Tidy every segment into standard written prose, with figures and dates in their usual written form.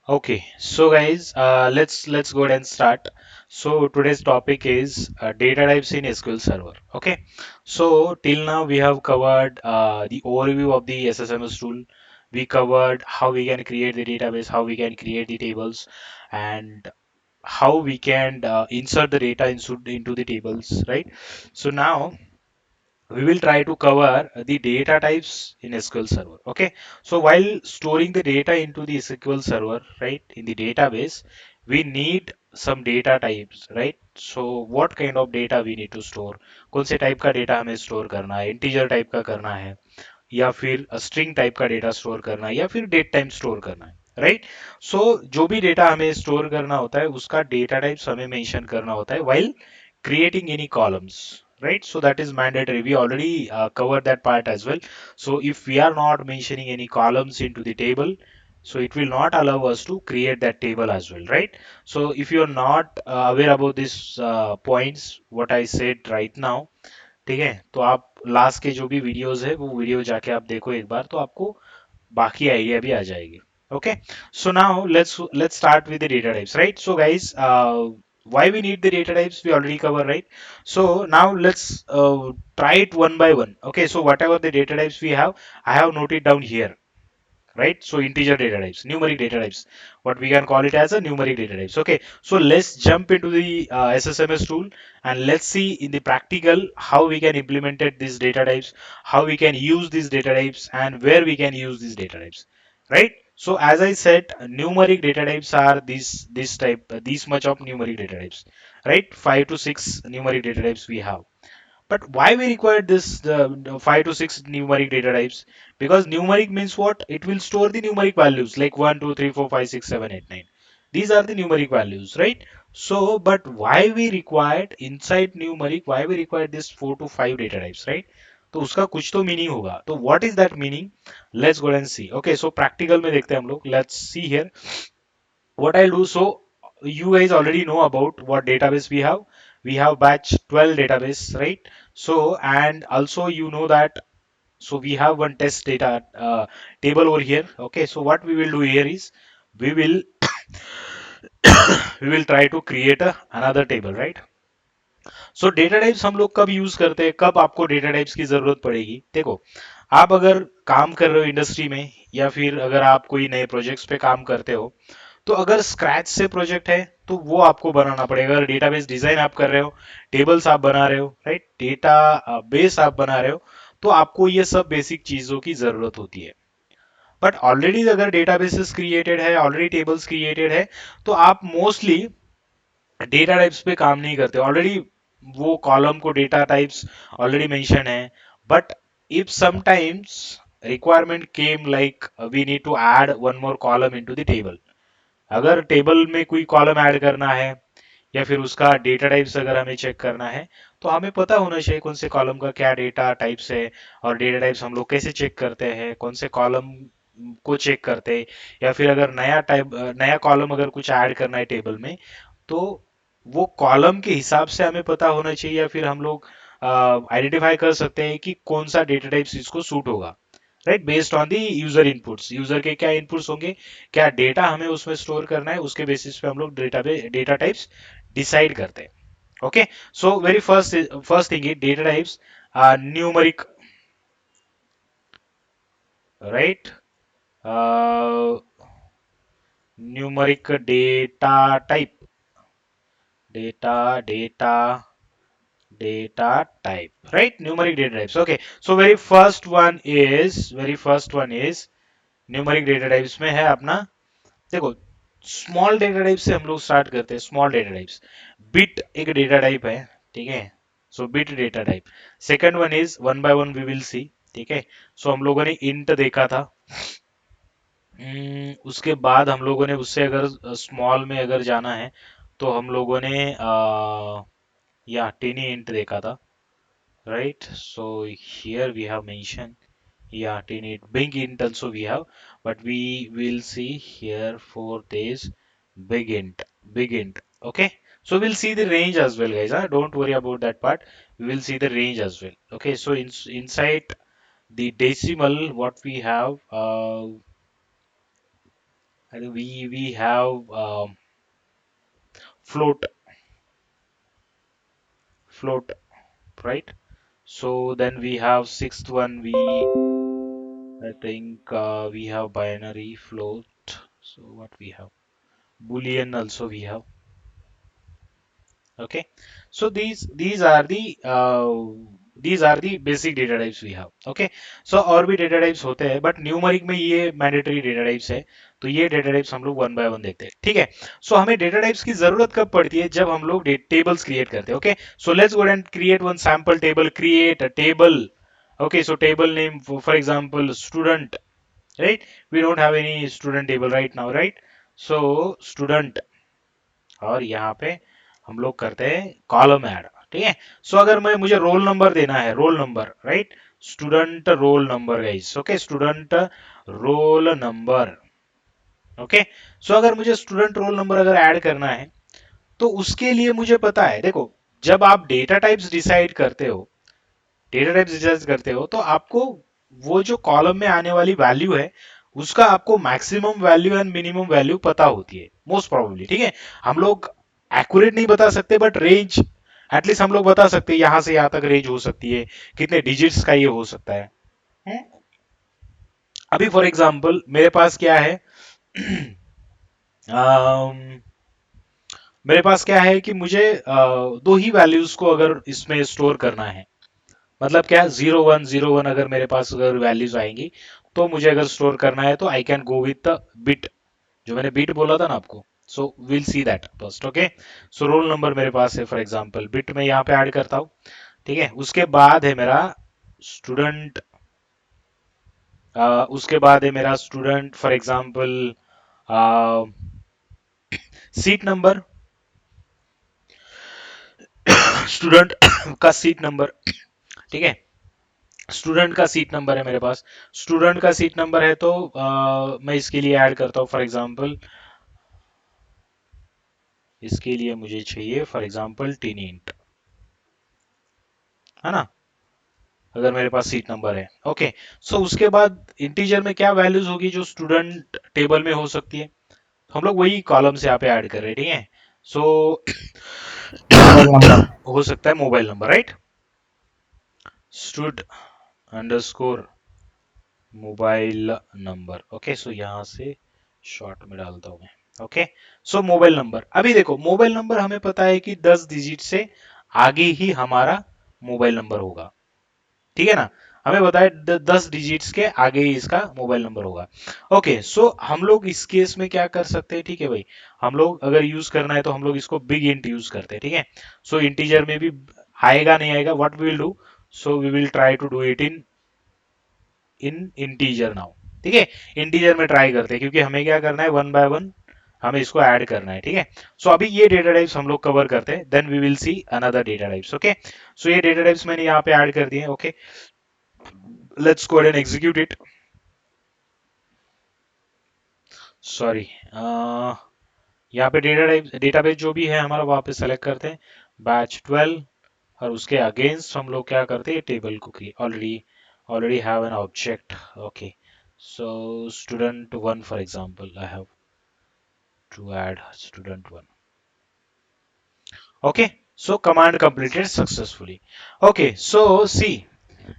Okay, so guys, let's go ahead and start. So today's topic is data types in SQL Server. Okay, so till now we have covered the overview of the SSMS tool. We covered how we can create the database, how we can create the tables, and how we can insert the data into the tables, right? So now we will try to cover the data types in SQL Server. Okay, so while storing the data into the SQL Server, right, in the database, we need some data types, right? So what kind of data we need to store? कौन से type का data हमें store करना है? Integer type का करना है या फिर स्ट्रिंग टाइप का डेटा स्टोर करना है या फिर डेट टाइम स्टोर करना है, राइट? सो जो भी डेटा हमें स्टोर करना होता है उसका डेटा टाइप्स हमें मेंशन करना होता है while creating any columns, right? So that is mandatory. We already covered that part as well. So if we are not mentioning any columns into the table, so it will not allow us to create that table as well, right? So if you are not aware about these points what I said right now, ठीक है, तो आप last के जो भी videos है वो video जाके आप देखो एक बार, तो आपको बाकी आइडिया भी आ जाएगी. Okay, so now let's start with the data types, right? So guys, why we need the data types we already cover, right? So now let's try it one by one. Okay, so whatever the data types we have, I have noted down here, right? So integer data types, numeric data types, what we can call it as a numeric data types. Okay, so let's jump into the SSMS tool and let's see in the practical how we can implement it, these data types, how we can use these data types, and where we can use these data types, right? So as I said, numeric data types are this type, this much of numeric data types, right? 5 to 6 numeric data types we have. But why we require this 5 to 6 numeric data types? Because numeric means what? It will store the numeric values like 1, 2, 3, 4, 5, 6, 7, 8, 9. These are the numeric values, right? So, but why we required inside numeric? Why we required this 4 to 5 data types, right? तो उसका कुछ तो meaning होगा. तो what is that meaning? Let's go and see. Okay, so practical में देखते हैं हम लोग. Let's see here what I'll do. So you guys already know about what database we have. We have batch 12 database, right? So and also you know that, so we have one test data table over here. Okay, so what we will do here is we will we will try to create another table, right? So data types हम लोग कब use करते हैं, कब आपको data types की जरूरत पड़ेगी? देखो, आप अगर काम कर रहे हो इंडस्ट्री में या फिर अगर आप कोई नए प्रोजेक्ट्स पे काम करते हो, तो अगर स्क्रैच से प्रोजेक्ट है तो वो आपको बनाना पड़ेगा. अगर डेटाबेस डिजाइन आप कर रहे हो, टेबल्स आप बना रहे हो, राइट, डेटा बेस आप बना रहे हो, तो आपको ये सब बेसिक चीजों की जरूरत होती है. बट ऑलरेडी अगर डेटाबेसेस क्रिएटेड है, ऑलरेडी टेबल्स क्रिएटेड है, तो आप मोस्टली डेटा टाइप्स पे काम नहीं करते. ऑलरेडी वो कॉलम को डेटा टाइप्स ऑलरेडी मेंशन है. But if sometimes requirement came like we need to add one more column into the table, अगर टेबल में कोई कॉलम ऐड करना है या फिर उसका डेटा टाइप्स अगर हमें चेक करना है, तो हमें पता होना चाहिए कौन से कॉलम का क्या डेटा टाइप्स है. और डेटा टाइप्स हम लोग कैसे चेक करते हैं, कौन से कॉलम को चेक करते हैं, या फिर अगर नया टाइप नया कॉलम अगर कुछ ऐड करना है टेबल में, तो वो कॉलम के हिसाब से हमें पता होना चाहिए, या फिर हम लोग आइडेंटिफाई कर सकते हैं कि कौन सा डेटा टाइप्स इसको सूट होगा, right, based on the user inputs. User के क्या इनपुट्स होंगे, क्या डेटा हमें उसमें स्टोर करना है, उसके बेसिस पे हम लोग डेटा टाइप्स डिसाइड करते हैं. Okay, so very first thing is data types numeric, right, numeric data type, data data data type, right? Numeric data types. Okay, so very first one is numeric data types में है अपना. देखो, small data type से हम लोग start करते हैं. Small data types, bit एक डेटा टाइप है, ठीक है? So bit data type. Second one is one by one we will see, ठीक है? सो हम लोगों ने इंट देखा था. उसके बाद हम लोगों ने उससे अगर स्मॉल में अगर जाना है, तो हम लोगों ने या टिनी इंट देखा था, right? So here we have mentioned, yeah, teenage big int also we have, but we will see here for this big int. Okay, so we'll see the range as well, guys. Huh? Don't worry about that part. We will see the range as well. Okay, so inside the decimal, what we have, And we have float, float, right? So then we have sixth one. I think we have binary float. So what we have? Boolean also we have. Okay, so these are the basic data types we have. Okay, so और भी data types होते हैं but numeric में ये mandatory data types है, तो ये data types हम लोग वन बाय वन देखते हैं, ठीक है। सो हमें data types की जरूरत कब पड़ती है, जब हम लोग tables create करते हैं। Okay, so let's go and create one sample table, create a table. Okay, so table name for example student, right? We don't have any student table right now, right? So student, और यहाँ पे हम लोग करते हैं column add, ठीक है। सो अगर मैं मुझे रोल नंबर देना है, roll number, right? Student roll number guys, okay, student roll number. Okay, so अगर मुझे स्टूडेंट रोल नंबर अगर ऐड करना है, तो उसके लिए मुझे पता है, देखो, जब आप डेटा टाइप्स डिसाइड करते हो, डेटा टाइप्स डिसाइड करते हो, तो आपको वो जो कॉलम में आने वाली वैल्यू है, उसका आपको maximum value and minimum value पता होती है मोस्ट प्रोबेबली, ठीक है। हम लोग एक्यूरेट नहीं बता सकते बट रेंज एटलीस्ट हम लोग बता सकते हैं, यहां से यहां तक रेंज हो सकती है, कितने डिजिट्स का ये हो सकता है। हम्म? अभी फॉर एग्जांपल मेरे पास क्या है, अम, मेरे पास क्या है कि मुझे दो ही वैल्यूज को अगर इसमें स्टोर करना है, मतलब क्या, 0101 अगर मेरे पास अगर वैल्यूज आएंगी, तो मुझे अगर स्टोर करना है तो I can go with the bit, जो मैंने बिट बोला था ना आपको। So will see that first. Okay, so roll number मेरे पास है फॉर एग्जांपल, बिट में यहाँ पे ऐड करता हूँ, ठीक है। उसके बाद है मेरा स्टूडेंट, उसके बाद है मेरा student for example seat number, student का सीट नंबर, ठीक है। स्टूडेंट का सीट नंबर है मेरे पास, स्टूडेंट का सीट नंबर है, तो मैं इसके लिए ऐड करता हूँ फॉर एग्जांपल, इसके लिए मुझे चाहिए फॉर एग्जांपल टीन इंट, है ना, अगर मेरे पास सीट नंबर है। ओके, सो उसके बाद इंटीजर में क्या वैल्यूज होगी जो स्टूडेंट टेबल में हो सकती है, तो हम लोग वही कॉलम से यहाँ पे ऐड कर रहे हैं, ठीक है। So mobile number. हो सकता है mobile number, right? Stud underscore mobile number. Okay, so यहाँ से शॉर्ट में डालता हूँ मैं। ओके, सो मोबाइल नंबर, अभी देखो मोबाइल नंबर हमें पता है कि 10 डिजिट से आगे ही हमारा मोबाइल नंबर होगा, ठीक है ना। हमें बताया 10 डिजिट्स के आगे ही इसका मोबाइल नंबर होगा। ओके, सो हम लोग इस केस में क्या कर सकते हैं, ठीक है भाई, हम लोग अगर यूज करना है तो हम लोग इसको बिग इंट यूज करते हैं, ठीक है। सो इंटीजर में भी आएगा नहीं आएगा, what we will do, so we will try to do it in integer now, ठीक है। इंटीजर में ट्राई करते हैं, क्योंकि हमें क्या करना है, वन बाय वन हमें इसको ऐड करना है, ठीक है। सो अभी ये डेटा टाइप्स हम लोग कवर करते हैं, then we will see another data types. Okay, so ये डेटा टाइप्स मैंने यहाँ पे ऐड कर दिए। Okay, let's go and execute it. Sorry, यहाँ पे डेटा टाइप डेटाबेस जो भी है हमारा, वहाँ पे सेलेक्ट करते हैं बैच 12, और उसके अगेंस्ट हम लोग क्या करते हैं, table cookie, already already have an object. Okay, so student one for example, I have to add student one. Okay, so command completed successfully. Okay, so see,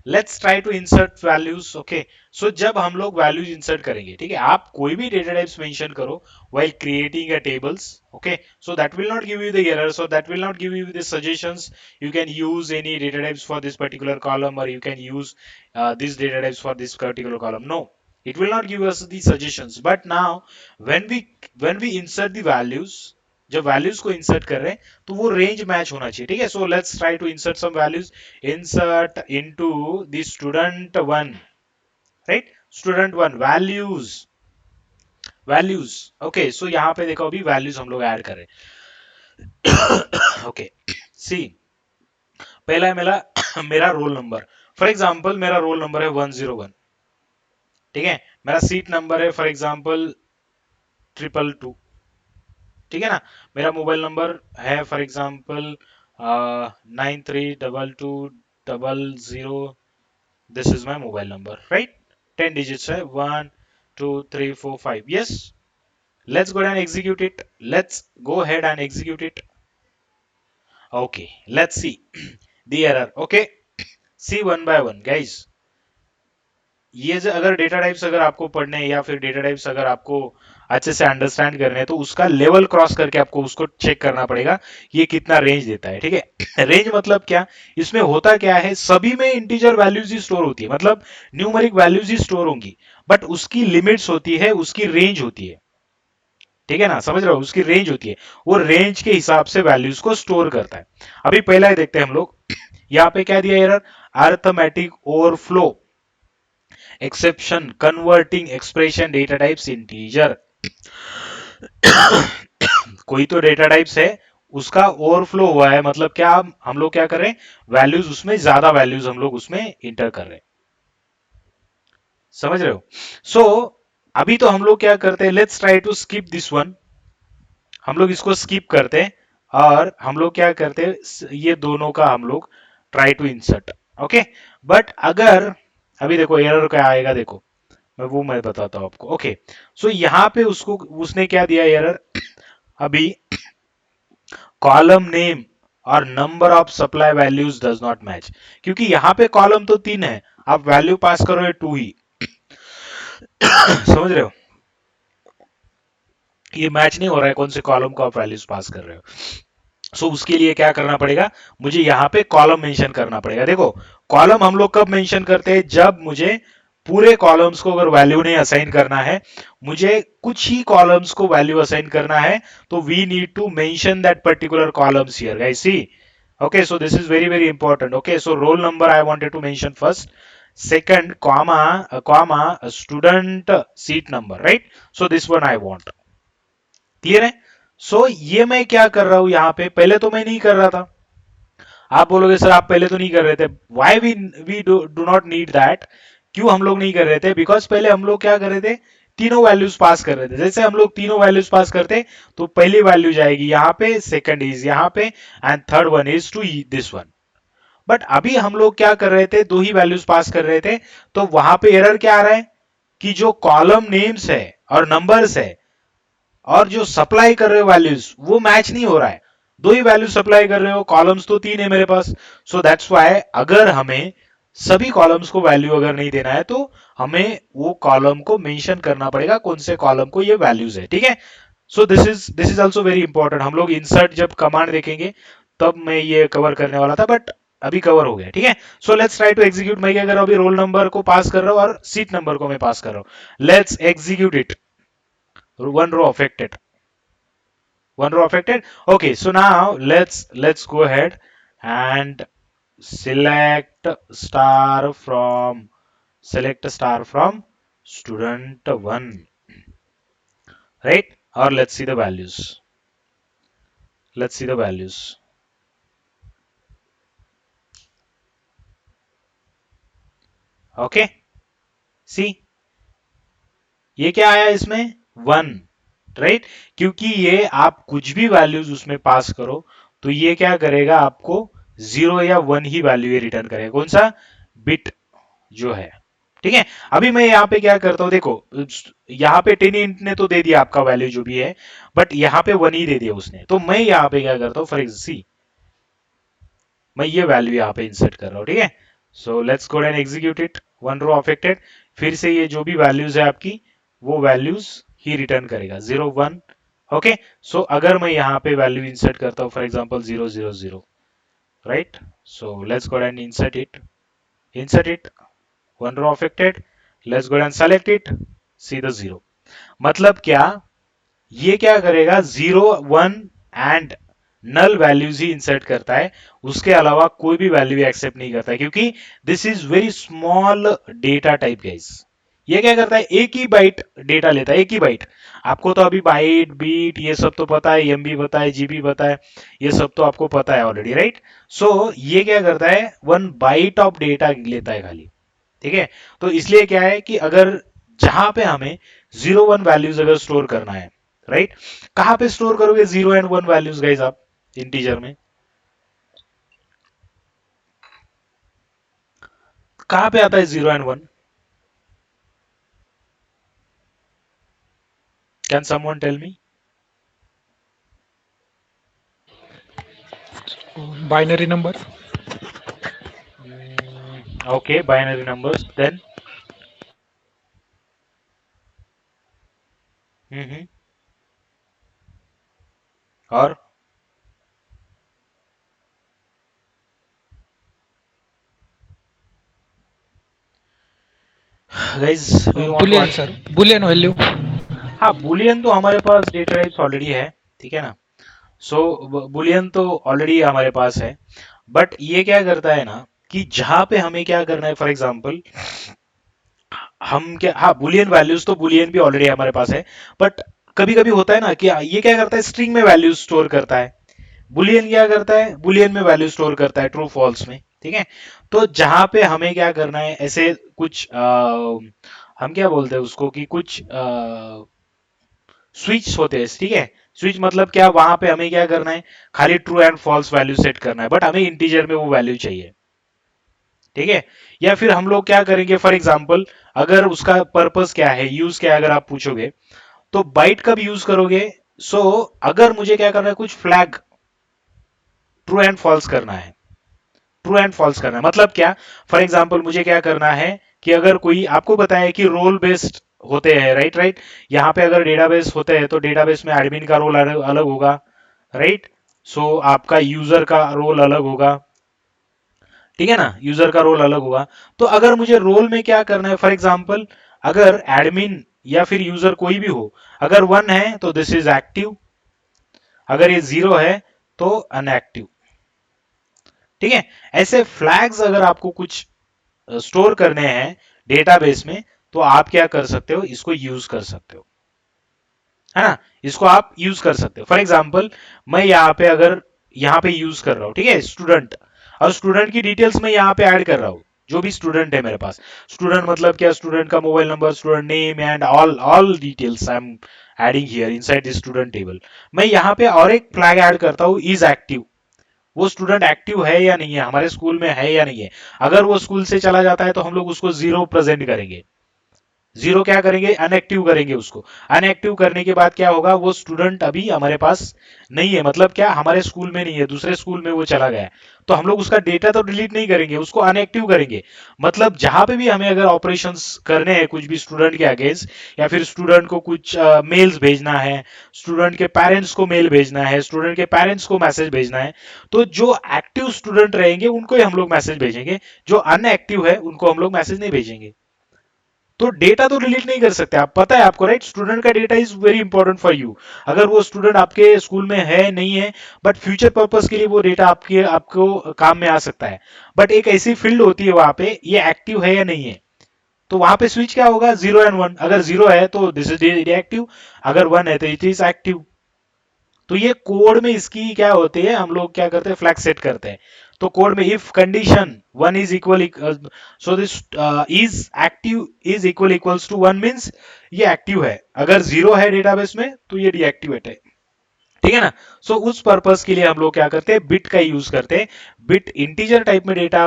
let's try to insert values. Okay, so जब हम लोग values insert करेंगे, ठीक है, आप कोई भी data types mention करो while creating a tables, okay, so that will not give you the error, so that will not give you the suggestions, you can use any data types for this particular column, or you can use this data types for this particular column. No, it will not give us the suggestions, but now when we insert the values, जब values को insert कर रहे हैं, तो वो range match होना चाहिए, ठीक है। So let's try to insert some values, insert into the student one, right? student one values, values। Okay, so यहाँ पे देखो अभी वैल्यूज हम लोग ऐड कर रहे हैं। ओके, सी, पहला है मेरा मेरा रोल नंबर, फॉर एग्जांपल मेरा रोल नंबर है 101, ठीक है। मेरा सीट नंबर है फॉर एग्जांपल 222, ठीक है ना। मेरा मोबाइल नंबर है for example 932200, this is my mobile number, right? 10 digits है, 1 2 3 4 5, yes. Let's go ahead and execute it. Let's go ahead and execute it. Okay, let's see the error. Okay, see one by one, guys. ये जो अगर data types अगर आपको पढ़ने हैं या फिर डेटा टाइप्स अगर आपको अच्छे से अंडरस्टैंड करने हैं तो उसका लेवल क्रॉस करके आपको उसको चेक करना पड़ेगा ये कितना रेंज देता है, ठीक है। रेंज मतलब क्या, इसमें होता क्या है, सभी में इंटीजर वैल्यूज ही स्टोर होती है, मतलब न्यूमेरिक वैल्यूज ही स्टोर होंगी, बट उसकी लिमिट्स होती है, उसकी रेंज होती है, ठीक है ना, समझ रहे हो, उसकी रेंज होती है, वो रेंज के हिसाब से वैल्यूज को स्टोर करता है। अभी पहला ही देखते हैं हम लोग, यहाँ पे क्या दिया error, arithmetic overflow exception converting expression data types integer. कोई तो डेटा टाइप्स है, उसका ओवरफ्लो हुआ है, मतलब क्या, हम लोग क्या कर रहे हैं, वैल्यूज उसमें ज्यादा वैल्यूज हम लोग उसमें इंटर कर रहे हैं, समझ रहे हो। सो अभी तो हम लोग क्या करते हैं, let's try to skip this one, हम लोग इसको स्किप करते हैं और हम लोग क्या करते हैं, ये दोनों का हम लोग try to insert. Okay, but अगर अभी देखो एरर क्या आएगा, देखो मैं बताता हूं आपको। ओके, सो यहाँ पे उसको उसने क्या दिया एरर, अभी कॉलम नेम और number of supply values does not match, क्योंकि यहाँ पे कॉलम तो 3 है, आप वैल्यू पास करो 2 ही, समझ रहे हो, ये मैच नहीं हो रहा है कौन से कॉलम को आप वैल्यूज पास कर रहे हो। सो उसके लिए क्या करना पड़ेगा, मुझे यहाँ पे कॉलम मेंशन करना पड़ेगा। देखो कॉलम हम लोग कब मेंशन करते हैं, जब मुझे पूरे कॉलम्स को अगर वैल्यू नहीं असाइन करना है, मुझे कुछ ही कॉलम्स को वैल्यू असाइन करना है, तो we need to mention that particular columns here, guys see. Okay, so this is very very important. Okay, so roll number I wanted to mention first, second comma student seat number, right? So this one I want, clear है। सो ये मैं क्या कर रहा हूं यहाँ पे, पहले तो मैं नहीं कर रहा था, आप बोलोगे सर आप पहले तो नहीं कर रहे थे, why we do not need that, क्यों हम लोग नहीं कर रहे थे, बिकॉज पहले हम लोग क्या कर रहे थे, तीनों वैल्यूज पास कर रहे थे, जैसे हम लोग तीनों वैल्यूज पास करते तो पहली वैल्यू जाएगी यहाँ पे, सेकंड इज यहाँ पे, and third one is to this one. But अभी हम लोग क्या कर रहे थे, दो ही वैल्यूज पास कर रहे थे, तो वहां पे एरर क्या आ रहा है कि जो कॉलम नेम्स है और नंबर्स है और जो सप्लाई कर रहे हो वैल्यूज वो मैच नहीं हो रहा है, दो ही वैल्यू सप्लाई कर रहे हो, कॉलम्स तो 3 है मेरे पास। सो दैट्स व्हाई अगर हमें सभी कॉलम्स को वैल्यू अगर नहीं देना है तो हमें वो कॉलम को मेंशन करना पड़ेगा कौन से कॉलम को ये वैल्यूज है, ठीक है। So this is also very important, हम लोग इंसर्ट जब कमांड देखेंगे तब मैं ये कवर करने वाला था, बट अभी कवर हो गया, ठीक है। So let's try to execute, मैं क्या कर रहा हूं, अभी रोल नंबर को पास कर रहा हूं और सीट नंबर को मैं पास कर रहा हूं, let's execute it, one row affected, one row affected. Okay, so now let's go ahead and select star from student one, right? Or let's see the values, let's see the values. Okay, see ये क्या आया इसमें, one, right, क्योंकि ये आप कुछ भी values उसमें पास करो तो ये क्या करेगा, आपको जीरो या वन ही वैल्यू ये रिटर्न करेगा, कौन सा बिट जो है, ठीक है। अभी मैं यहाँ पे क्या करता हूँ, देखो यहाँ पे 10 इंट ने तो दे दिया आपका वैल्यू जो भी है, बट यहाँ पे वन ही दे दिया उसने, तो मैं यहाँ पे क्या करता हूँ, फॉर सी मैं ये वैल्यू यहाँ पे इंसर्ट कर रहा हूँ, ठीक है। So let's go and execute it, one row affected, फिर से ये जो भी वैल्यूज है आपकी वो वैल्यूज ही रिटर्न करेगा, जीरो वन। ओके, सो अगर मैं यहाँ पे वैल्यू इंसर्ट करता हूँ for example 000, right, so let's go and insert it, one row affected, let's go and select it, see the zero, मतलब क्या, ये क्या करेगा, zero one and null values ही इंसर्ट करता है, उसके अलावा कोई भी वैल्यू एक्सेप्ट नहीं करता है, क्योंकि this is very small data type guys. ये क्या करता है, एक ही बाइट डेटा लेता है, एक ही बाइट, आपको तो अभी बाइट बीट ये सब तो पता है, एमबी पता है, जीबी पता है, ये सब तो आपको पता है ऑलरेडी, राइट। सो ये क्या करता है, वन बाइट ऑफ डेटा लेता है खाली, ठीक है। तो इसलिए क्या है कि अगर जहां पे हमें जीरो वन वैल्यूज अगर स्टोर करना है, राइट, कहां पे स्टोर करोगे zero and one values guys आप, इंटीजर में कहां पे आता है zero and one, Can someone tell me? Binary number. Okay, binary numbers. Then, hmm, or guys, do you want to Boolean answer? sir. Boolean value. हाँ, Boolean तो हमारे पास data types already है, ठीक है ना। सो बुलियन तो ऑलरेडी हमारे पास है, बट ये क्या करता है ना कि जहां पे हमें क्या करना है, फॉर एग्जांपल हम क्या, हाँ बुलियन वैल्यूज तो बुलियन भी ऑलरेडी हमारे पास है, बट कभी कभी होता है ना कि ये क्या करता है, स्ट्रिंग में वैल्यूज स्टोर करता है। बुलियन क्या करता है, बुलियन में वैल्यू स्टोर करता है ट्रू फॉल्स में, ठीक है। तो जहां पे हमें क्या करना है, ऐसे कुछ हम क्या बोलते हैं उसको कि कुछ स्विच होते हैं, ठीक है। स्विच मतलब क्या, वहां पे हमें क्या करना है, खाली true and false value set करना है, बट हमें इंटीजर में वो वैल्यू चाहिए, ठीक है। या फिर हम लोग क्या करेंगे, फॉर एग्जांपल अगर उसका पर्पस क्या है, यूज क्या है, अगर आप पूछोगे तो बाइट कब यूज करोगे। सो अगर मुझे क्या करना है, कुछ फ्लैग ट्रू एंड फॉल्स करना है, ट्रू एंड फॉल्स करना है मतलब क्या, फॉर एग्जांपल मुझे क्या करना है कि अगर कोई आपको बताया कि रोल बेस्ड होते हैं, राइट राइट, यहाँ पे अगर डेटाबेस होते हैं तो डेटाबेस में एडमिन का रोल अलग अलग होगा, राइट। सो आपका यूजर का रोल अलग होगा, ठीक है ना, यूजर का रोल अलग होगा। तो अगर मुझे रोल में क्या करना है, फॉर एग्जांपल अगर एडमिन या फिर यूजर कोई भी हो, अगर वन है तो दिस इज एक्टिव, अगर ये जीरो है तो अनएक्टिव, ठीक है। ऐसे फ्लैग्स अगर आपको कुछ स्टोर करने हैं डेटाबेस में, तो आप क्या कर सकते हो, इसको यूज कर सकते हो, है ना। इसको आप यूज कर सकते हो। फॉर एग्जाम्पल मैं यहाँ पे अगर यहाँ पे यूज कर रहा हूँ, ठीक है, स्टूडेंट, और स्टूडेंट की डिटेल्स मैं यहाँ पे ऐड कर रहा हूँ, जो भी स्टूडेंट है मेरे पास। स्टूडेंट मतलब क्या, स्टूडेंट का mobile number, student name and all details I am adding here inside this student table. मैं यहाँ पे और एक फ्लैग ऐड करता हूँ, इज एक्टिव। वो स्टूडेंट एक्टिव है या नहीं है, हमारे स्कूल में है या नहीं है। अगर वो स्कूल से चला जाता है तो हम लोग उसको जीरो प्रेजेंट करेंगे, जीरो क्या करेंगे, अनएक्टिव करेंगे उसको। अनएक्टिव करने के बाद क्या होगा, वो स्टूडेंट अभी हमारे पास नहीं है, मतलब क्या हमारे स्कूल में नहीं है, दूसरे स्कूल में वो चला गया है। तो हम लोग उसका डेटा तो डिलीट नहीं करेंगे, उसको अनएक्टिव करेंगे। मतलब जहां पे भी हमें अगर ऑपरेशंस करने हैं कुछ भी स्टूडेंट के अगेंस्ट, या फिर स्टूडेंट को कुछ मेल्स भेजना है, स्टूडेंट के पेरेंट्स को मेल भेजना है, स्टूडेंट के पेरेंट्स को मैसेज भेजना है, तो जो एक्टिव स्टूडेंट रहेंगे उनको ही हम लोग मैसेज भेजेंगे, जो अनएक्टिव है उनको हम लोग मैसेज नहीं भेजेंगे। तो डेटा तो डिलीट नहीं कर सकते, आप पता है आपको, राइट। स्टूडेंट का data is very important for you. अगर वो स्टूडेंट आपके स्कूल में है नहीं है, बट फ्यूचर पर्पस के लिए वो डेटा आपके आपको काम में आ सकता है। बट एक ऐसी फील्ड होती है वहां पे, ये एक्टिव है या नहीं है, तो वहां पे स्विच क्या होगा, जीरो एंड वन। अगर जीरो है तो दिस इज एक्टिव, अगर वन है तो इट इज एक्टिव। तो ये कोड में इसकी क्या होती है, हम लोग क्या करते हैं, फ्लैग सेट करते हैं। तो कोड में if condition one is equal, so this is active is equals to one means ये एक्टिव है, अगर जीरो है डेटाबेस में तो ये डीएक्टिवेट है, ठीक है ना। सो उस पर्पस के लिए हम लोग क्या करते हैं, बिट का यूज करते हैं। बिट इंटीजर टाइप में डेटा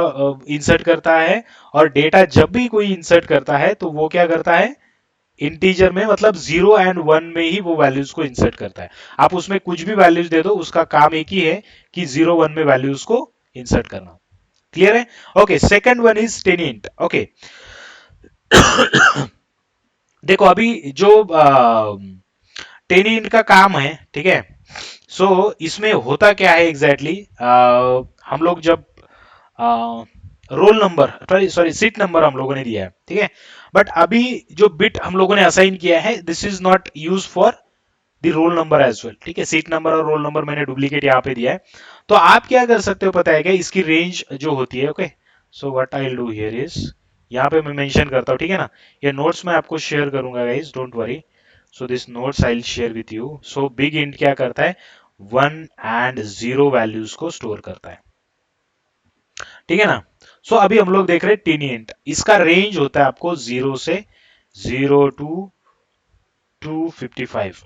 इंसर्ट करता है, और डेटा जब भी कोई इंसर्ट करता है तो वो क्या करता है, इंटीजर में, मतलब जीरो एंड वन में ही वो वैल्यूज को इंसर्ट करता है। आप उसमें कुछ भी वैल्यूज दे दो, उसका काम एक ही है कि जीरो वन में वैल्यूज को इंसर्ट करना। क्लियर है। Okay, second one is tinyint. Okay, देखो अभी जो टेनिएंट का काम है, ठीक है। सो इसमें होता क्या है एग्जैक्टली exactly, हम लोग जब roll number, sorry seat number हम लोगों ने दिया है, ठीक है। बट अभी जो बिट हम लोगों ने असाइन किया है, this is not use for the roll number as well, ठीक है। सीट नंबर और रोल नंबर मैंने डुप्लीकेट यहाँ पे दिया है। तो आप क्या कर सकते हो पता है क्या, इसकी रेंज जो होती है, okay. So what I will do here is, यहाँ पे मैं मेंशन करता हूँ, ठीक है ना। ये नोट्स मैं आपको शेयर करूंगा guys, don't worry. So this notes I will share with you. So big int क्या करता है, वन एंड जीरो वैल्यूज को स्टोर करता है, ठीक है ना। सो अभी हम लोग देख रहे हैं टीनिएंट, इसका रेंज होता है आपको जीरो से जीरो टू 255,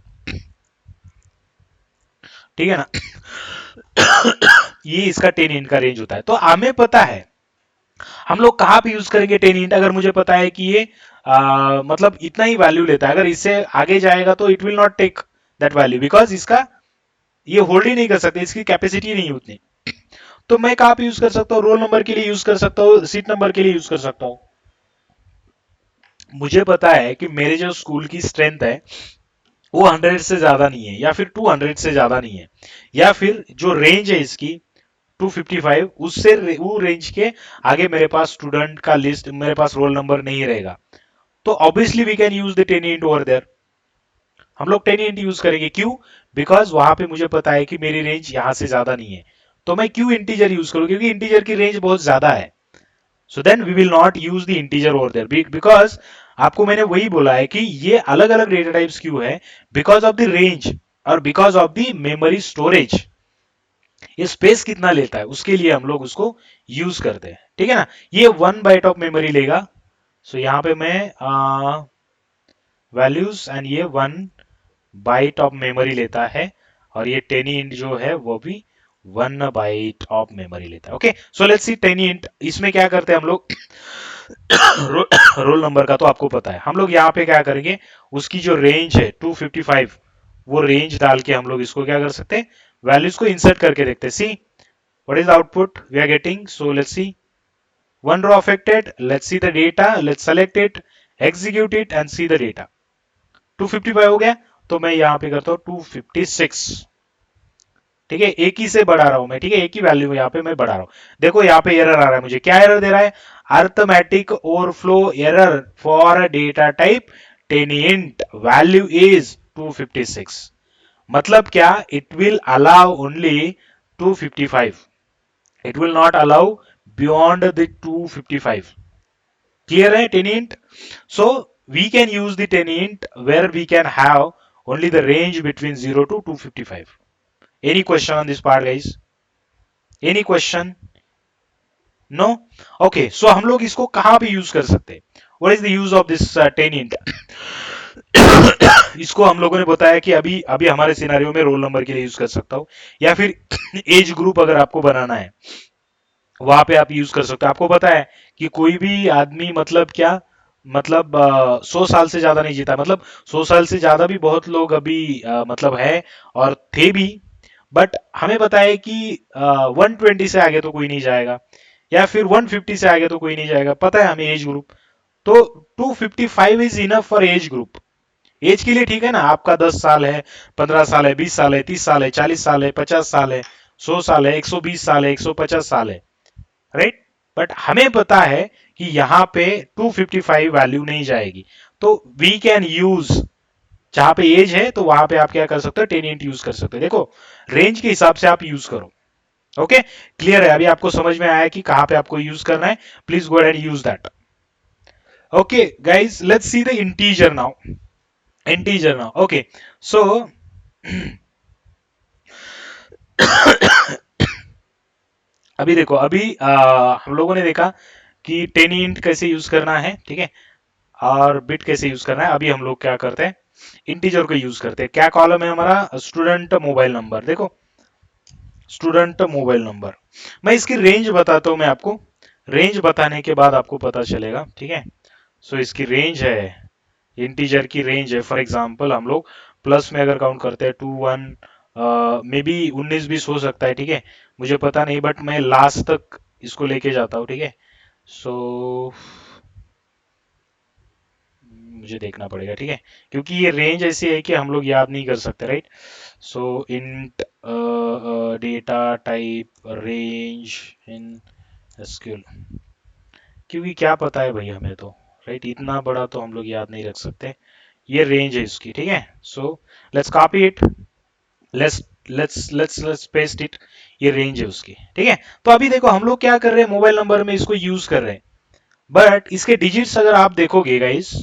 ठीक है ना। ये इसका टेन इंट का रेंज होता है। तो हमें पता है हम लोग कहां पे यूज करेंगे टेन इंट, अगर मुझे पता है कि ये मतलब इतना ही वैल्यू लेता है, अगर इससे आगे जाएगा तो it will not take that value, because इसका ये होल्ड ही नहीं कर सकते, इसकी कैपेसिटी नहीं उतनी। तो मैं कहाँ पे यूज कर सकता हूँ, रोल नंबर के लिए यूज कर सकता हूँ, सीट नंबर के लिए यूज कर सकता हूँ। मुझे पता है कि मेरे जो स्कूल की स्ट्रेंथ है वो 100 से ज्यादा नहीं है, या फिर 200 से ज्यादा नहीं है, या फिर जो रेंज है इसकी 255, उससे वो रेंज के आगे मेरे पास स्टूडेंट का लिस्ट, मेरे पास रोल नंबर नहीं रहेगा। तो obviously we can use the 10 int over there, हम लोग 10 इंट यूज करेंगे। क्यों? बिकॉज वहां पे मुझे पता है कि मेरी रेंज यहां से ज्यादा नहीं है, तो मैं क्यों इंटीजर यूज करूं, क्योंकि इंटीजर की रेंज बहुत ज्यादा है। So then we will not use the integer over there, because आपको मैंने वही बोला है कि ये अलग अलग डेटा टाइप्स क्यों है, बिकॉज ऑफ द रेंज और because of the memory storage. ये स्पेस कितना लेता है उसके लिए हम लोग उसको यूज करते हैं, ठीक है ना। ये 1 बाइट ऑफ मेमोरी लेगा, सो यहाँ पे मैं वैल्यूज एंड ये 1 बाइट ऑफ मेमोरी लेता है, और ये 10 इंट जो है वो भी 1 बाइट ऑफ मेमोरी लेता है। Okay, so let's C 10 int, इसमें क्या करते हैं हम लोग। रोल नंबर का तो आपको पता है, हम लोग यहाँ पे क्या करेंगे, उसकी जो रेंज है 255, वो रेंज डाल के हम लोग इसको क्या कर सकते हैं, वैल्यूज को इंसर्ट करके देखते हैं। See what is output we are getting, so let's see one row affected, let's see the data, let's select it, execute it and see the data। 255 हो गया, तो मैं यहां पे करता हूं 256, ठीक है, एक ही से बढ़ा रहा हूं मैं, ठीक है, एक ही वैल्यू यहां पे मैं बढ़ा रहा हूं। देखो यहां पे एरर आ रहा है, मुझे क्या एरर दे रहा है, arithmetic overflow error for data type 10 int value is 256। मतलब क्या, it will allow only 255, it will not allow beyond the 255। clear hai 10 int? So we can use the 10 int where we can have only the range between 0 to 255। any question on this part guys, any question? no? okay, so हम लोग इसको कहां पे use कर सकते हैं, what is the use of this 10 int? इसको हम लोगों ने बताया कि अभी अभी हमारे सिनेरियो में रोल नंबर के लिए यूज कर सकता हूं, या फिर एज ग्रुप अगर आपको बनाना है वहां पे आप यूज कर सकते हो। आपको पता है कि कोई भी आदमी मतलब क्या, मतलब 100 साल से ज्यादा नहीं जीता, मतलब 100 साल से ज्यादा भी बहुत लोग अभी मतलब है और थे भी, बट हमें पता है कि 120 से आगे तो कोई नहीं जाएगा, या फिर 150 से आगे तो कोई नहीं जाएगा, पता है हमें एज ग्रुप। तो 255 is enough for age group. Age के लिए ठीक है ना, आपका 10 साल है, 15 साल है, 20 साल है, 30 साल है, 40 साल है, 50 साल है, 100 साल है, 120 साल है, 150 साल है, राइट। बट हमें पता है कि यहां पे 255 वैल्यू नहीं जाएगी, तो वी कैन यूज, जहां पे एज है तो वहां पे आप क्या कर सकते हो, 10 इंट यूज कर सकते हो। देखो रेंज के हिसाब से आप यूज करो। ओके, क्लियर है, अभी आपको समझ में आया कि कहां पे आपको यूज करना है, please go and use that. Okay guys, let's see the integer now, integer now. Okay, so अभी देखो, अभी हम लोगों ने देखा कि 10 इंट कैसे यूज करना है, ठीक है, और बिट कैसे यूज करना है। अभी हम लोग क्या करते हैं, इंटीजर को यूज करते हैं। क्या कॉलम है हमारा, स्टूडेंट मोबाइल नंबर। देखो स्टूडेंट मोबाइल नंबर, मैं इसकी रेंज बताता हूं, मैं आपको रेंज बताने के बाद आपको पता चलेगा, ठीक है। सो इसकी रेंज है, इंटीजर की रेंज है, फॉर एग्जांपल हम लोग प्लस में अगर काउंट करते हैं 2 1, मे बी 19 20 हो सकता है, ठीक है, मुझे पता नहीं, बट मैं लास्ट तक इसको लेके जाता हूँ, ठीक है। सो मुझे देखना पड़ेगा, ठीक है, क्योंकि ये रेंज ऐसी है कि हम लोग याद नहीं कर सकते, right. So int data type range in SQL, क्योंकि क्या पता है भाई हमें तो, राइट, इतना बड़ा तो हम लोग याद नहीं रख सकते। ये रेंज है इसकी, ठीक है। So let's copy it, let's let's paste it, ये रेंज है उसकी, ठीक है। तो अभी देखो हम लोग क्या कर रहे हैं, मोबाइल नंबर में इसको यूज कर रहे हैं, बट इसके डिजिट्स अगर आप देखोगे guys,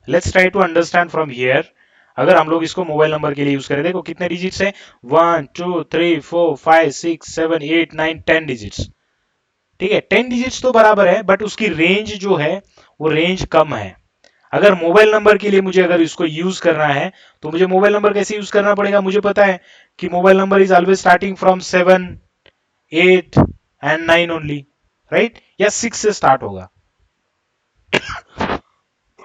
let's try to understand from here. अगर हम लोग इसको मोबाइल नंबर के लिए यूज करें, देखो कितने डिजिट्स है, 1 2 3 4 5 6 7 8 9 10 डिजिट्स, ठीक है। 10 डिजिट्स तो बराबर है, बट उसकी रेंज जो है वो रेंज कम है। अगर मोबाइल नंबर के लिए मुझे अगर इसको यूज करना है, तो मुझे मोबाइल नंबर कैसे यूज करना पड़ेगा, मुझे पता है कि mobile number is always starting from 7 8 and 9 only, right, या 6 से स्टार्ट होगा।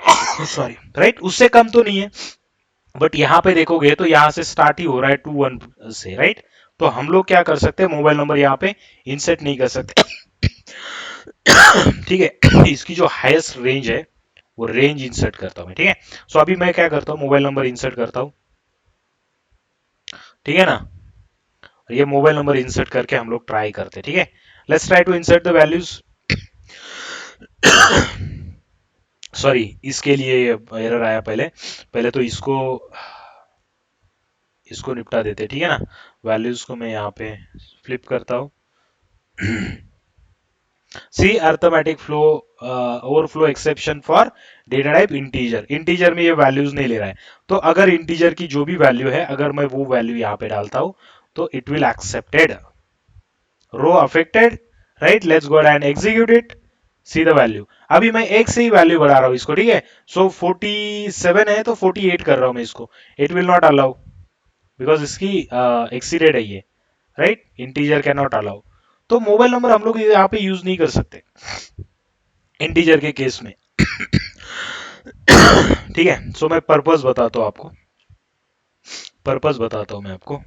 सॉरी, राइट, उससे कम तो नहीं है, बट यहाँ पे देखोगे तो यहाँ से स्टार्ट ही हो रहा है 21 से, राइट। तो हम लोग क्या कर सकते हैं, मोबाइल नंबर यहाँ पे इंसर्ट नहीं कर सकते। ठीक है, इसकी जो हाईएस्ट रेंज है वो रेंज इंसर्ट करता हूं मैं, ठीक है। सो अभी मैं क्या करता हूँ, मोबाइल नंबर इंसर्ट करता हूँ, ठीक है ना। ये मोबाइल नंबर इंसर्ट करके हम लोग ट्राई करते हैं, ठीक है। Let's try to insert the values. Sorry, इसके लिए एरर आया, पहले पहले तो इसको इसको निपटा देते, ठीक है ना। वैल्यूज को मैं यहाँ पे फ्लिप करता हूँ। See arithmetic flow overflow exception for data type integer, integer में ये वैल्यूज नहीं ले रहा है। तो अगर इंटीजर की जो भी वैल्यू है, अगर मैं वो वैल्यू यहाँ पे डालता हूँ तो it will accepted, row affected, right. Let's go and execute it, see the value. अभी मैं एक से ही वैल्यू बढ़ा रहा हूँ इसको, ठीक है। सो 47 है तो 48 कर रहा हूँ मैं इसको, it will not allow because इसकी एक्सीडेड है ये, right, integer can not allow. तो मोबाइल नंबर हम लोग यहाँ पे यूज नहीं कर सकते इंटीजर के केस में। ठीक है, सो मैं पर्पस बताता हूँ आपको, पर्पस बताता हूँ मैं आपको।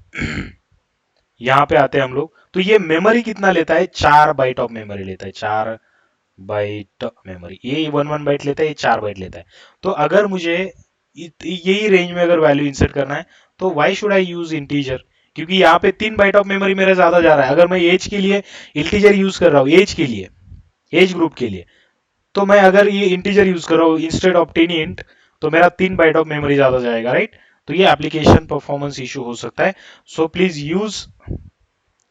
यहाँ पे आते हैं हम लोग, तो ये मेमोरी कितना लेता है, 4 बाइट ऑफ मेमोरी लेता है, 4 बाइट मेमोरी। ये 1 बाइट लेता है, ये 4 बाइट लेता है। तो अगर मुझे यही रेंज में अगर वैल्यू इंसर्ट करना है तो why should I use integer, क्योंकि यहाँ पे 3 बाइट ऑफ मेमोरी मेरा ज्यादा जा रहा है। अगर मैं एज के लिए इंटीजर यूज कर रहा हूँ, एज के लिए, एज ग्रुप के लिए, तो मैं अगर ये इंटीजर यूज कर रहा हूँ इंस्टेड ऑफ 10 int, तो मेरा 3 बाइट ऑफ मेमोरी ज्यादा जाएगा, राइट। तो ये एप्लीकेशन परफॉर्मेंस इशू हो सकता है। सो प्लीज यूज,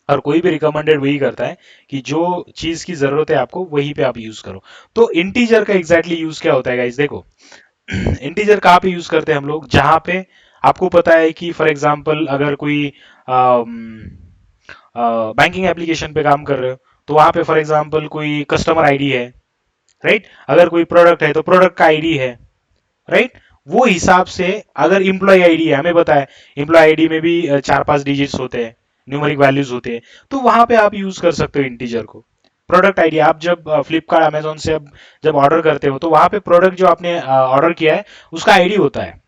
और कोई भी रिकमेंडेड वही करता है कि जो चीज की जरूरत है आपको वहीं पे आप यूज करो। तो इंटीजर का एग्जैक्टली यूज क्या होता है गाइस, देखो। इंटीजर कहाँ पे यूज करते हैं हम लोग, जहां पे आपको पता है कि फॉर एग्जांपल अगर कोई बैंकिंग एप्लीकेशन पे काम कर रहे हो, तो वहां पे फॉर एग्जांपल कोई कस्टमर आईडी है, राइट। अगर कोई प्रोडक्ट है तो प्रोडक्ट का आईडी है, राइट। वो हिसाब से अगर इम्प्लॉय आईडी है, हमें पता है इम्प्लॉय आईडी में भी 4-5 डिजिट्स होते हैं, न्यूमेरिक वैल्यूज होते हैं। तो वहां पे आप यूज कर सकते हो इंटीजर को। प्रोडक्ट आईडी, आप जब फ्लिपकार्ट अमेजोन से जब ऑर्डर करते हो, तो वहां पे प्रोडक्ट जो आपने ऑर्डर किया है उसका आईडी होता है,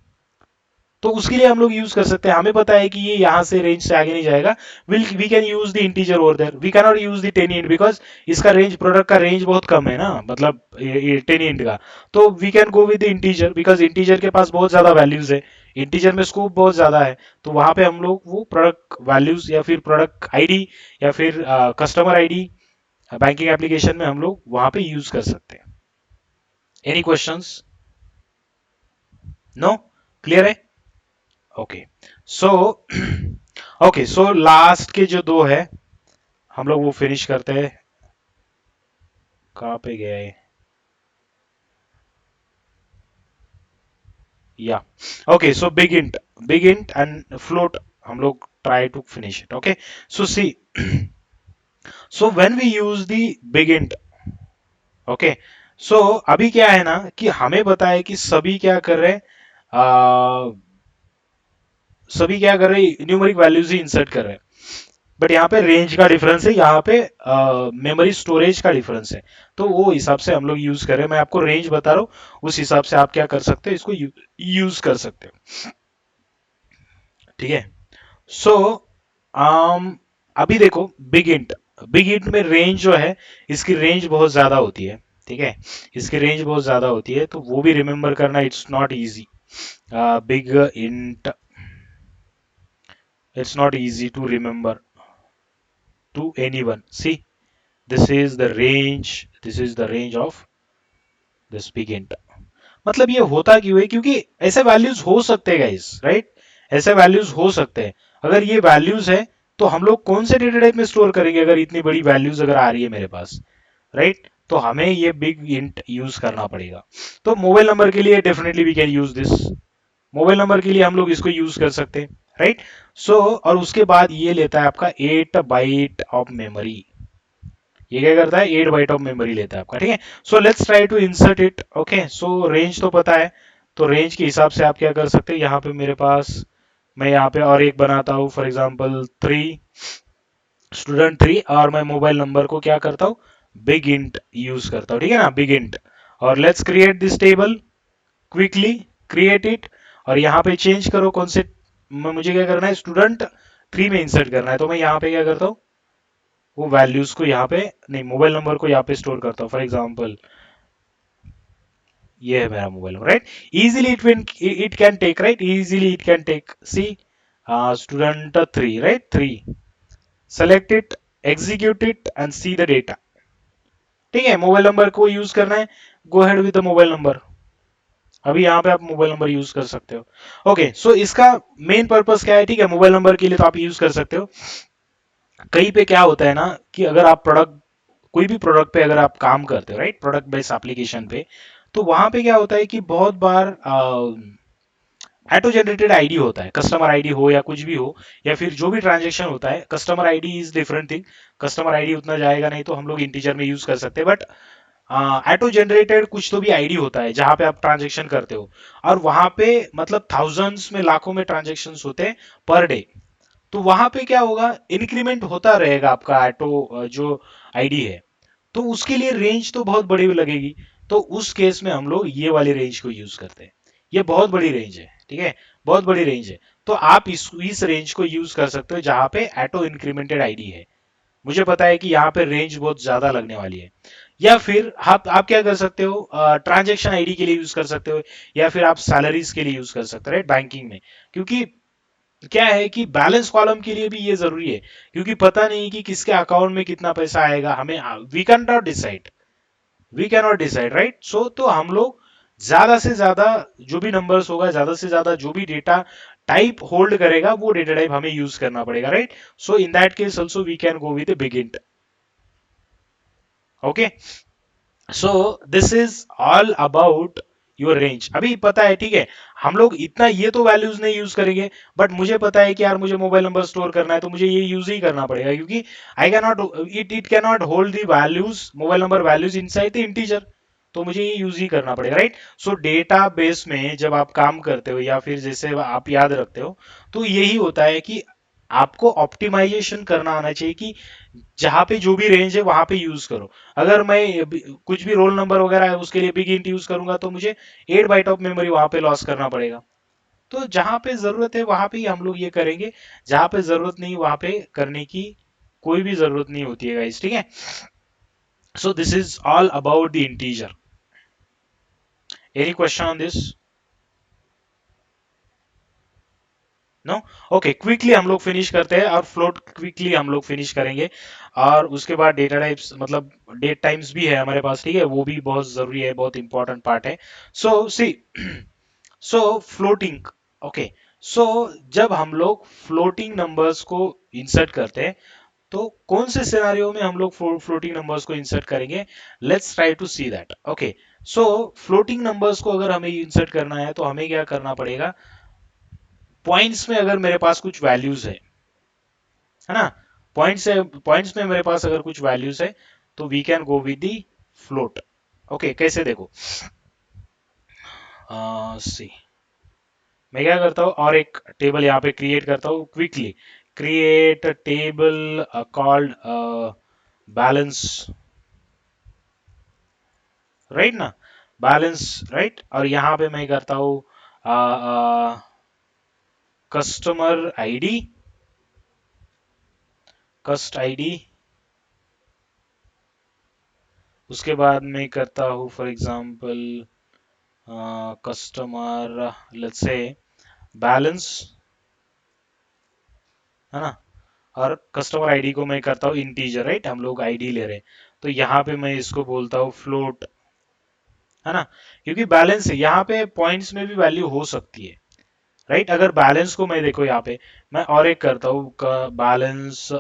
तो उसके लिए हम लोग यूज कर सकते हैं। हमें पता है कि ये यहाँ से रेंज से आगे नहीं जाएगा, we can use the integer over there, we can not use the 10 int because इसका रेंज, प्रोडक्ट का रेंज बहुत कम है ना, मतलब 10 int का। तो we can go with integer because integer के पास बहुत ज्यादा वैल्यूज है, इंटीजर में स्कोप बहुत ज्यादा है। तो वहां पे हम लोग वो प्रोडक्ट वैल्यूज या फिर प्रोडक्ट आईडी या फिर कस्टमर आईडी बैंकिंग एप्लीकेशन में हम लोग वहां पे यूज कर सकते हैं। Any questions? नो, क्लियर है? Okay, so okay, so last के जो दो है हम लोग वो फिनिश करते हैं। कहाँ पे गया है, या okay, so big int and float, हम लोग try to finish it. Okay, so see, so when we use the big int, okay, so अभी क्या है ना कि हमें पता है कि सभी क्या कर रहे हैं, सभी क्या कर रहे हैं, न्यूमेरिक वैल्यूज ही इंसर्ट कर रहे हैं। बट यहाँ पे रेंज का डिफरेंस है, यहाँ पे मेमोरी स्टोरेज का डिफरेंस है। तो वो हिसाब से हम लोग यूज करें, मैं आपको रेंज बता रहा हूँ, उस हिसाब से आप क्या कर सकते हो, इसको यूज कर सकते हो, ठीक है। सो अभी देखो, बिग इंट में रेंज जो है, इसकी रेंज बहुत ज्यादा होती है, ठीक है। इसकी रेंज बहुत ज्यादा होती है, तो वो भी रिमेम्बर करना it's not easy. Big int, it's not easy to remember to anyone. See, this is the range of this big int. मतलब ये होता क्यों है, क्योंकि ऐसे वैल्यूज हो सकते हैं गाइस, राइट। ऐसे वैल्यूज हो सकते हैं। अगर ये वैल्यूज है तो हम लोग कौन से डेटा टाइप में स्टोर करेंगे, अगर इतनी बड़ी वैल्यूज अगर आ रही है मेरे पास, राइट। तो हमें ये बिग इंट यूज करना पड़ेगा। तो मोबाइल नंबर के लिए definitely we can use this, mobile number के लिए हम लोग इसको यूज कर सकते हैं, राइट। सो और उसके बाद ये लेता है आपका 8 बाइट ऑफ मेमोरी, ये क्या करता है, 8 बाइट ऑफ मेमोरी लेता है आपका, ठीक है। So let's try to insert it. Okay, so range तो पता है, तो रेंज के हिसाब से आप क्या कर सकते हैं, यहाँ पे मेरे पास, मैं यहाँ पे और एक बनाता हूँ, फॉर एग्जाम्पल 3, स्टूडेंट 3, और मैं मोबाइल नंबर को क्या करता हूँ, बिग इंट यूज करता हूँ, ठीक है ना, बिग इंट। और let's create this table, quickly create it, और यहाँ पे चेंज करो कौन से, मुझे क्या करना है, स्टूडेंट 3 में इंसर्ट करना है, तो मैं यहाँ पे क्या करता हूँ, वो वैल्यूज को यहाँ पे नहीं, मोबाइल नंबर को यहाँ पे स्टोर करता हूँ। फॉर एग्जांपल ये है मेरा mobile number, right. Easily it can take, right, easily it can take, see student 3, right, 3, select it, execute it and see the data. ठीक है, मोबाइल नंबर को यूज करना है, go ahead with the mobile number. अभी यहाँ पे आप mobile number use कर सकते हो। ओके, सो इसका मेन पर्पस क्या है, ठीक है, मोबाइल नंबर के लिए तो आप यूज कर सकते हो। कहीं पे क्या होता है ना कि अगर आप प्रोडक्ट, कोई भी प्रोडक्ट पे अगर आप काम करते हो, राइट, प्रोडक्ट बेस्ड एप्लीकेशन पे, तो वहां पे क्या होता है कि बहुत बार ऑटो जनरेटेड आईडी होता है, कस्टमर आईडी हो या कुछ भी हो, या फिर जो भी ट्रांजेक्शन होता है, customer ID is different thing. Customer ID उतना जाएगा नहीं, तो हम लोग इंटीजर में यूज कर सकते हैं, बट ऑटो जनरेटेड कुछ तो भी आईडी होता है जहां पे आप ट्रांजेक्शन करते हो, और वहां पे मतलब थाउजेंड्स में, लाखों में ट्रांजेक्शन होते हैं पर डे। तो वहां पे क्या होगा, इंक्रीमेंट होता रहेगा आपका ऑटो जो आईडी है, तो उसके लिए रेंज तो बहुत बड़ी लगेगी। तो उस केस में हम लोग ये वाली रेंज को यूज करते हैं। ये बहुत बड़ी रेंज है, ठीक है, बहुत बड़ी रेंज है। तो आप इस रेंज को यूज कर सकते हो जहां पे ऑटो इंक्रीमेंटेड आईडी है। मुझे पता है कि यहाँ पे रेंज बहुत ज्यादा लगने वाली है। या फिर आप क्या कर सकते हो, ट्रांजेक्शन आईडी के लिए यूज कर सकते हो, या फिर आप सैलरीज के लिए यूज कर सकते हो, राइट, बैंकिंग में। क्योंकि क्या है कि बैलेंस कॉलम के लिए भी ये जरूरी है, क्योंकि पता नहीं कि किसके अकाउंट में कितना पैसा आएगा, हमें we can not decide, we can not decide, right. So तो हम लोग ज्यादा से ज्यादा जो भी नंबर्स होगा, ज्यादा से ज्यादा जो भी डेटा टाइप होल्ड करेगा, वो डेटा टाइप हमें यूज करना पड़ेगा, right. So in that case also we can go with big int. Okay, so this is all about your range. अभी पता है, ठीक है, हम लोग इतना ये तो वैल्यूज नहीं यूज करेंगे, बट मुझे पता है कि यार मुझे मोबाइल नंबर स्टोर करना है, तो मुझे ये यूज ही करना पड़ेगा, क्योंकि I can not, it can not hold the values, mobile number values inside the integer. तो मुझे ये यूज ही करना पड़ेगा, राइट। सो डेटा बेस में जब आप काम करते हो, या फिर जैसे आप याद रखते हो, तो यही होता है कि आपको ऑप्टिमाइजेशन करना आना चाहिए कि जहां पे जो भी रेंज है वहां पे यूज करो। अगर मैं कुछ भी रोल नंबर वगैरह है उसके लिए बिग इंट यूज करूंगा, तो मुझे 8 बाइट ऑफ मेमोरी वहां पे लॉस करना पड़ेगा। तो जहां पे जरूरत है वहां पे ही हम लोग ये करेंगे, जहां पे जरूरत नहीं वहां पे करने की कोई भी जरूरत नहीं होती है गाइस, ठीक है। So this is all about the integer. Any question on this? No? Okay, quickly हम लोग फिनिश करते हैं, और फ्लोट क्विकली हम लोग फिनिश करेंगे, और उसके बाद डेटा टाइप्स, मतलब डेट टाइम्स भी है हमारे पास, ठीक है, वो भी बहुत जरूरी है, बहुत इंपॉर्टेंट पार्ट है। सो सी, सो फ्लोटिंग, ओके, सो जब हम लोग फ्लोटिंग नंबर्स को इंसर्ट करते हैं, तो कौन से सिनारियो में हम लोग फ्लोटिंग नंबर्स को इंसर्ट करेंगे, let's try to see that. Okay, so floating numbers को अगर हमें इंसर्ट करना है, तो हमें क्या करना पड़ेगा, पॉइंट्स में अगर मेरे पास कुछ वैल्यूज है ना, पॉइंट्स में मेरे पास अगर कुछ वैल्यूज है, तो we can go with the float. Okay, कैसे देखो, सी, मैं क्या करता हूँ, और एक टेबल यहाँ पे क्रिएट करता हूँ quickly, create table called balance, right ना, बैलेंस, राइट। और यहाँ पे मैं करता हूँ कस्टमर आईडी, कस्ट आईडी, उसके बाद मैं करता हूँ फॉर एग्जांपल कस्टमर, लेट्स से बैलेंस, है ना। और कस्टमर आईडी को मैं करता हूँ इंटीजर, राइट, हम लोग आईडी ले रहे हैं, तो यहाँ पे मैं इसको बोलता हूँ फ्लोट, है ना। क्योंकि बैलेंस है, यहाँ पे पॉइंट्स में भी वैल्यू हो सकती है, राइट। अगर बैलेंस को मैं देखो यहाँ पे, मैं और एक करता हूँ बैलेंस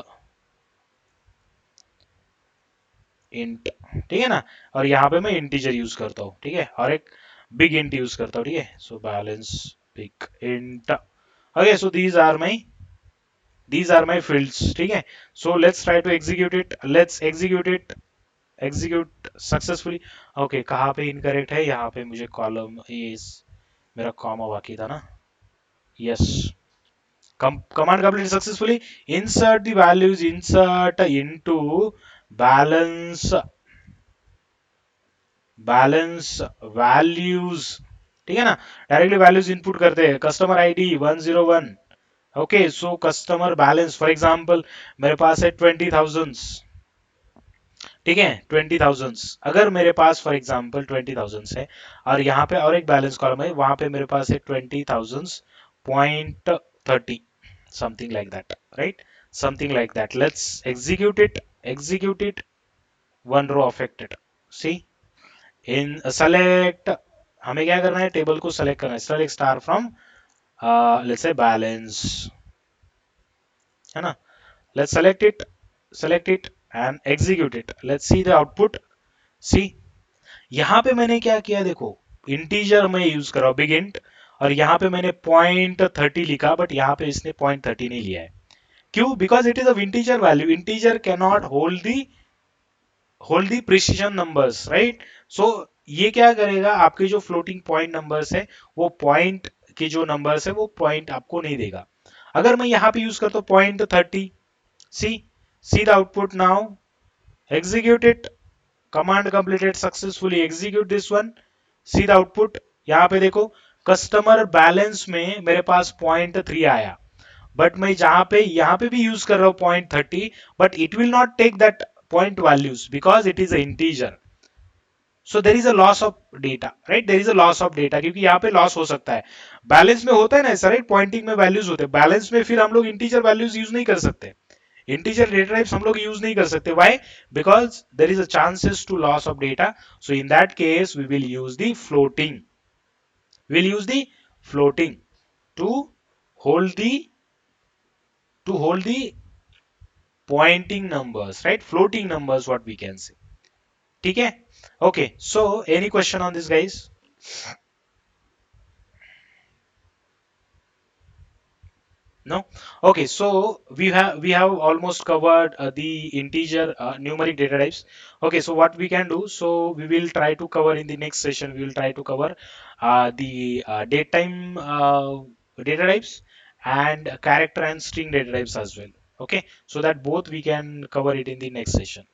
इंट, ठीक है ना, और यहाँ पे मैं इंटीजर यूज करता हूँ, ठीक है, और एक बिग इंट यूज करता हूँ, ठीक है। So balance big int, okay, so these are my fields, ठीक है। so let's try to execute it, let's execute it, execute successfully। Okay, कहाँ पे इनकरेक्ट है, यहाँ पे मुझे कॉलम, ये मेरा कॉमा बाकी था ना, yes. command completed successfully, insert the values, insert into balance, balance values, ठीक है ना, डायरेक्टली वैल्यूज इनपुट करते हैं, customer ID 101, okay, so customer balance for example मेरे पास है 20,000, ठीक है, 20,000, अगर मेरे पास फॉर एग्जांपल 20,000 है और यहाँ पे और एक बैलेंस कॉलम है, वहां पे मेरे पास है 20,000 point 30, something like that, right, something like that, let's execute it, one row affected, see in select, हमें क्या करना है, टेबल को सेलेक्ट करना है, सेलेक्ट स्टार फ्रॉम लेट्स से बैलेंस, है ना, let's select it and execute it, let's see the output, see यहां पे मैंने क्या किया देखो, इंटीजर में यूज कर रहा हूं बिग इंट, और यहां पे मैंने पॉइंट 30 लिखा, बट यहां पे इसने पॉइंट 30 नहीं लिया है, क्यों, because it is a integer value, integer can not hold the precision numbers, right, so ये क्या करेगा, आपके जो फ्लोटिंग पॉइंट नंबर्स है, वो पॉइंट के जो नंबर्स है वो पॉइंट आपको नहीं देगा, अगर मैं यहाँ पे यूज करता हूँ point 30, see see the output now, execute it, command completed successfully, execute this one, see the output, यहाँ पे देखो कस्टमर बैलेंस में मेरे पास पॉइंट 3 आया, बट मैं जहां पे यहाँ पे भी यूज कर रहा हूँ point 30, but it will not take that point values because it is a integer, so there is a loss of data, right, there is a loss of data, क्योंकि यहाँ पे लॉस हो सकता है, बैलेंस में होता है ना ऐसा, राइट, पॉइंटिंग में वैल्यूज होते हैं, बैलेंस में फिर हम लोग इंटीजर वैल्यूज यूज नहीं कर सकते, integer data types हम लोग यूज नहीं कर सकते, why, because there is a chances to loss of data, so in that case we will use the floating, we'll use the floating to hold the hold the pointing numbers, right, floating numbers what we can say, ठीक है, okay, so any question on this guys? No. Okay, so we have almost covered the integer numeric data types. Okay, so what we can do, so we will try to cover in the next session, we will try to cover the datetime data types and character and string data types as well, okay, so that both we can cover it in the next session.